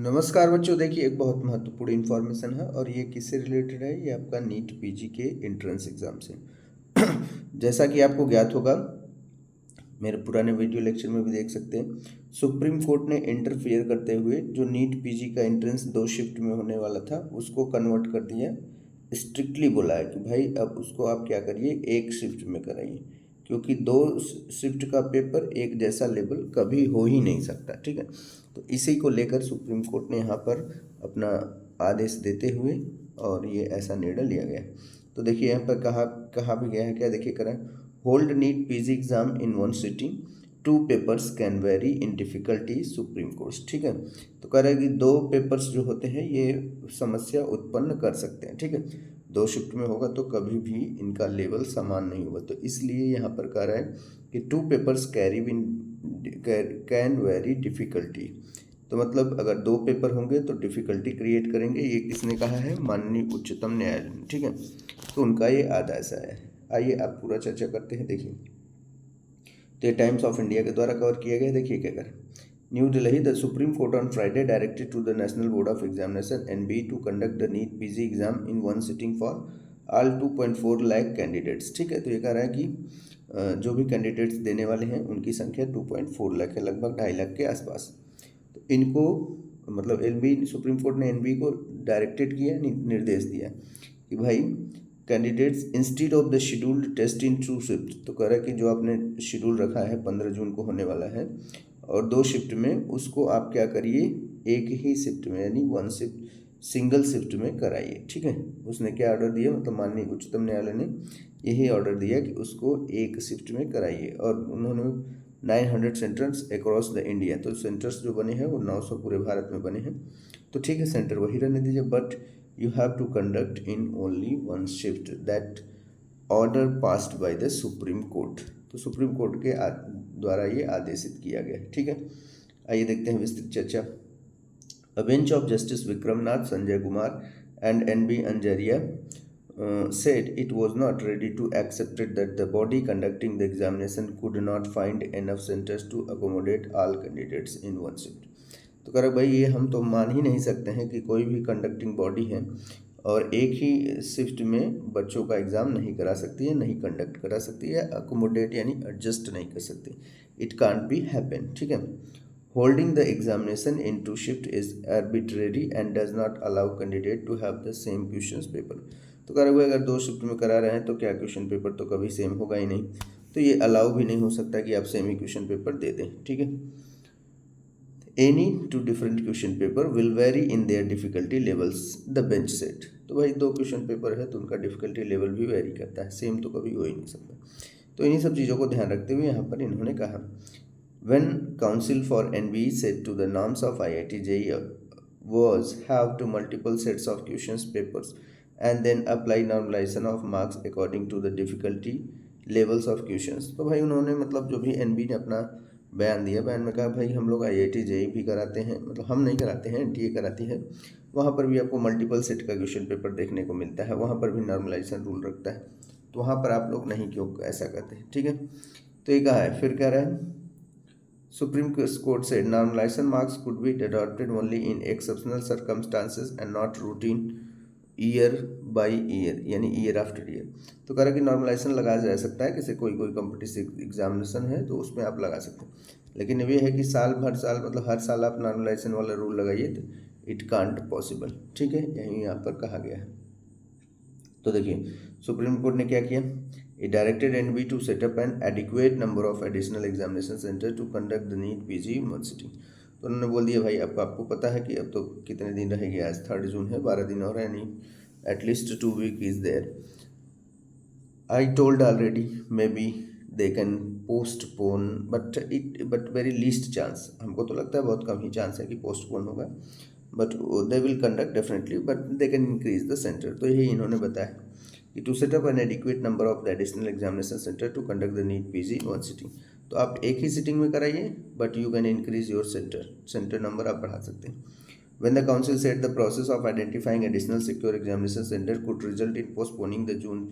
नमस्कार बच्चों, देखिए एक बहुत महत्वपूर्ण इन्फॉर्मेशन है और ये किससे रिलेटेड है। ये आपका नीट पीजी के एंट्रेंस एग्जाम से। जैसा कि आपको ज्ञात होगा, मेरे पुराने वीडियो लेक्चर में भी देख सकते हैं, सुप्रीम कोर्ट ने इंटरफियर करते हुए जो नीट पीजी का एंट्रेंस 2 शिफ्ट में होने वाला था उसको कन्वर्ट कर दिया। स्ट्रिक्टली बोला है कि भाई अब उसको आप क्या करिए, एक शिफ्ट में कराइए, क्योंकि 2 शिफ्ट का पेपर एक जैसा लेवल कभी हो ही नहीं सकता। ठीक है, तो इसी को लेकर सुप्रीम कोर्ट ने यहाँ पर अपना आदेश देते हुए और ये ऐसा निर्णय लिया गया। तो देखिए यहाँ पर कहा भी गया है, क्या देखिए करें, hold NEET PG exam in one sitting, 2 papers can vary in difficulty Supreme Court. ठीक है, तो कह रहा है कि 2 पेपर्स जो होते हैं ये समस्या उत्पन्न कर सकते हैं। ठीक है, 2 शिफ्ट में होगा तो कभी भी इनका लेवल समान नहीं होगा, तो इसलिए यहाँ पर कह रहा है कि 2 पेपर्स कैन वेरी डिफिकल्टी। तो मतलब अगर 2 पेपर होंगे तो डिफ़िकल्टी क्रिएट करेंगे। ये किसने कहा है? माननीय उच्चतम न्यायालय ने। ठीक है, तो उनका ये आदेश है। आइए आप पूरा चर्चा करते हैं। देखिए, तो ये टाइम्स ऑफ इंडिया के द्वारा कवर किया गया है। देखिए क्या करें, New Delhi, the Supreme Court on Friday directed to the National Board of Examination NBE to conduct the NEET PG exam in one sitting for all 2.4 lakh candidates. ठीक है, तो ये कह रहा है कि जो भी कैंडिडेट्स देने वाले हैं उनकी संख्या 2.4 लाख है, लगभग 2.5 लाख के आसपास। तो इनको मतलब एनबी सुप्रीम कोर्ट ने एनबी को डायरेक्टेड किया, निर्देश दिया कि भाई candidates instead of the scheduled test in 2 shift, तो कह रहा है कि जो आपने शेड्यूल रखा है 15 जून को होने वाला है और 2 शिफ्ट में, उसको आप क्या करिए, एक ही शिफ्ट में यानी वन शिफ्ट, सिंगल शिफ्ट में कराइए। ठीक है, उसने क्या ऑर्डर दिया, मतलब माननीय उच्चतम न्यायालय ने यही ऑर्डर दिया कि उसको एक शिफ्ट में कराइए। और उन्होंने 900 सेंटर्स अक्रॉस द इंडिया, तो सेंटर्स जो बने हैं वो 900 पूरे भारत में बने हैं। तो ठीक है, सेंटर वही रहने दीजिए, but you have to conduct in only one shift, that order passed by the Supreme Court. तो सुप्रीम कोर्ट के द्वारा ये आदेशित किया गया है। ठीक है, आइए देखते हैं विस्तृत चर्चा। A bench of Justice Vikramnath, Sanjay Kumar, and N.B. Anjaria said it was not ready to accept it that the body conducting the examination could not find enough centers to accommodate all candidates in one shift. तो कह रहा भाई ये हम तो मान ही नहीं सकते हैं कि कोई भी कंडक्टिंग बॉडी है और एक ही शिफ्ट में बच्चों का एग्ज़ाम नहीं करा सकती है, नहीं कंडक्ट करा सकती है, अकोमोडेट यानी एडजस्ट नहीं कर सकती। It can't be happen. ठीक है, holding the examination in 2 shift is arbitrary and does not allow candidate to have the same questions paper। तो कह रहे हुए अगर 2 शिफ्ट में करा रहे हैं तो क्या क्वेश्चन पेपर तो कभी सेम होगा ही नहीं, तो ये अलाउ भी नहीं हो सकता कि आप सेम ही क्वेश्चन पेपर दे दें। ठीक है, any 2 different question paper will very in their difficulty levels the bench set. तो भाई 2 क्वेश्चन पेपर है तो उनका डिफिकल्टी लेवल भी वेरी करता है, सेम तो कभी हो ही नहीं सकता। तो इन्हीं सब चीज़ों को ध्यान रखते हुए यहाँ पर इन्होंने कहा, when counsel for NBE said to the norms of IIT JEE was have to multiple sets of questions papers and then apply normalization of marks according to the difficulty levels of questions। तो भाई उन्होंने मतलब जो भी NBE ने अपना बयान दिया, बयान में कहा भाई हम लोग IIT JEE भी कराते हैं, मतलब हम नहीं कराते हैं, NTA कराती है, वहाँ पर भी आपको मल्टीपल सेट का क्वेश्चन पेपर देखने को मिलता है, वहाँ पर भी नॉर्मलाइजेशन रूल रखता है, तो वहाँ पर आप लोग नहीं क्यों ऐसा करते हैं। ठीक है, तो ये कहा है, फिर कह रहा है Supreme Court said normalization marks could be adopted only in exceptional circumstances and not routine year by year, यानी ईयर आफ्टर ईयर। तो कह रहा कि नॉर्मलाइजेशन लगाया जा सकता है, किसी कोई कॉम्पिटिटिव एग्जामिनेशन है तो उसमें आप लगा सकते हैं, लेकिन ये है कि साल मतलब हर साल आप नॉर्मलाइजेशन वाला रूल लगाइए तो इट कांट पॉसिबल। ठीक है, यही यहाँ पर कहा गया है। तो देखिए सुप्रीम कोर्ट ने क्या किया, It directed NB to set up an adequate number of additional examination center to conduct the NEET PG in one sitting। तो उन्होंने बोल दिया भाई अब आपको पता है कि अब तो कितने दिन रहेंगे, आज 3 जून है, 12 दिन और है, यानी at least 2 week is there. I told already maybe they can postpone but very least chance, हमको तो लगता है बहुत कम ही चांस है कि पोस्टपोन होगा, but they will conduct definitely, but they can increase the centre. तो यही इन्होंने बताया to set up an adequate number of the additional examination center to conduct the NEET PG in one sitting। तो आप एक ही sitting में कराइए, but you can increase your centre number आप बढ़ा सकते हैं। When the council said the process of identifying additional secure examination center could result in postponing the June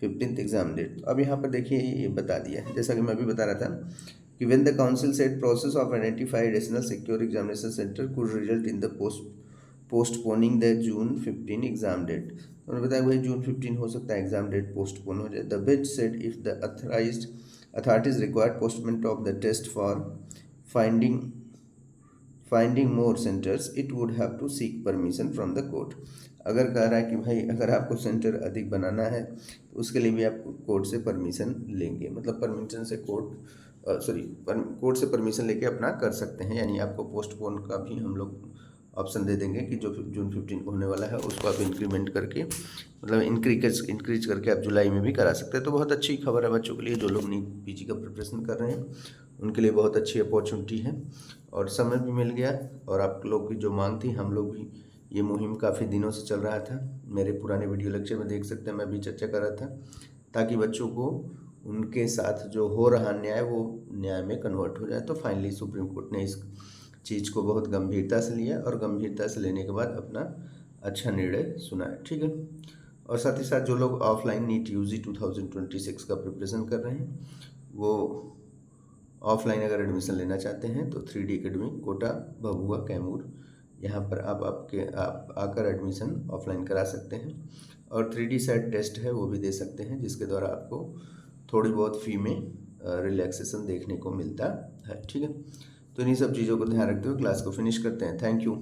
15th exam date. तो अब यहाँ पर देखिए ये बता दिया है, जैसा कि मैं भी बता रहा था कि when the council said process of identify additional secure examination center could result in the postponing the June 15 exam date. तो उन्होंने बताया भाई जून 15 हो सकता है एग्जाम डेट पोस्टपोन हो जाए। The bench said if the authorities required postponement of the test for finding more centers it would have to seek permission from the court। अगर कह रहा है कि भाई अगर आपको सेंटर अधिक बनाना है तो उसके लिए भी आप कोर्ट से परमिशन लेंगे, मतलब परमिशन से कोर्ट से परमिशन लेके अपना कर सकते हैं, यानी आपको पोस्टपोन का भी हम लोग ऑप्शन दे देंगे कि जो जून 15 होने वाला है उसको आप इंक्रीमेंट करके, मतलब इंक्रीज करके आप जुलाई में भी करा सकते हैं। तो बहुत अच्छी खबर है बच्चों के लिए, जो लोग नीट पीजी का प्रिपरेशन कर रहे हैं उनके लिए बहुत अच्छी अपॉर्चुनिटी है और समय भी मिल गया। और आप लोग की जो मांग थी, हम लोग भी ये मुहिम काफ़ी दिनों से चल रहा था, मेरे पुराने वीडियो लेक्चर में देख सकते हैं, मैं भी चर्चा कर रहा था ताकि बच्चों को उनके साथ जो हो रहा न्याय वो न्याय में कन्वर्ट हो जाए। तो फाइनली सुप्रीम कोर्ट ने इस चीज़ को बहुत गंभीरता से लिया और गंभीरता से लेने के बाद अपना अच्छा निर्णय सुनाया, ठीक है। और साथ ही साथ जो लोग ऑफलाइन नीट यूजी 2026 का प्रिपरेशन कर रहे हैं वो ऑफलाइन अगर एडमिशन लेना चाहते हैं तो 3D एकेडमी कोटा भभुआ कैमूर, यहाँ पर आप आकर एडमिशन ऑफलाइन करा सकते हैं। और 3D सेट टेस्ट है वो भी दे सकते हैं, जिसके द्वारा आपको थोड़ी बहुत फ़ी में रिलैक्सेशन देखने को मिलता है, ठीक है। तो इन्हीं सब चीज़ों को ध्यान रखते हुए क्लास को फिनिश करते हैं। Thank you.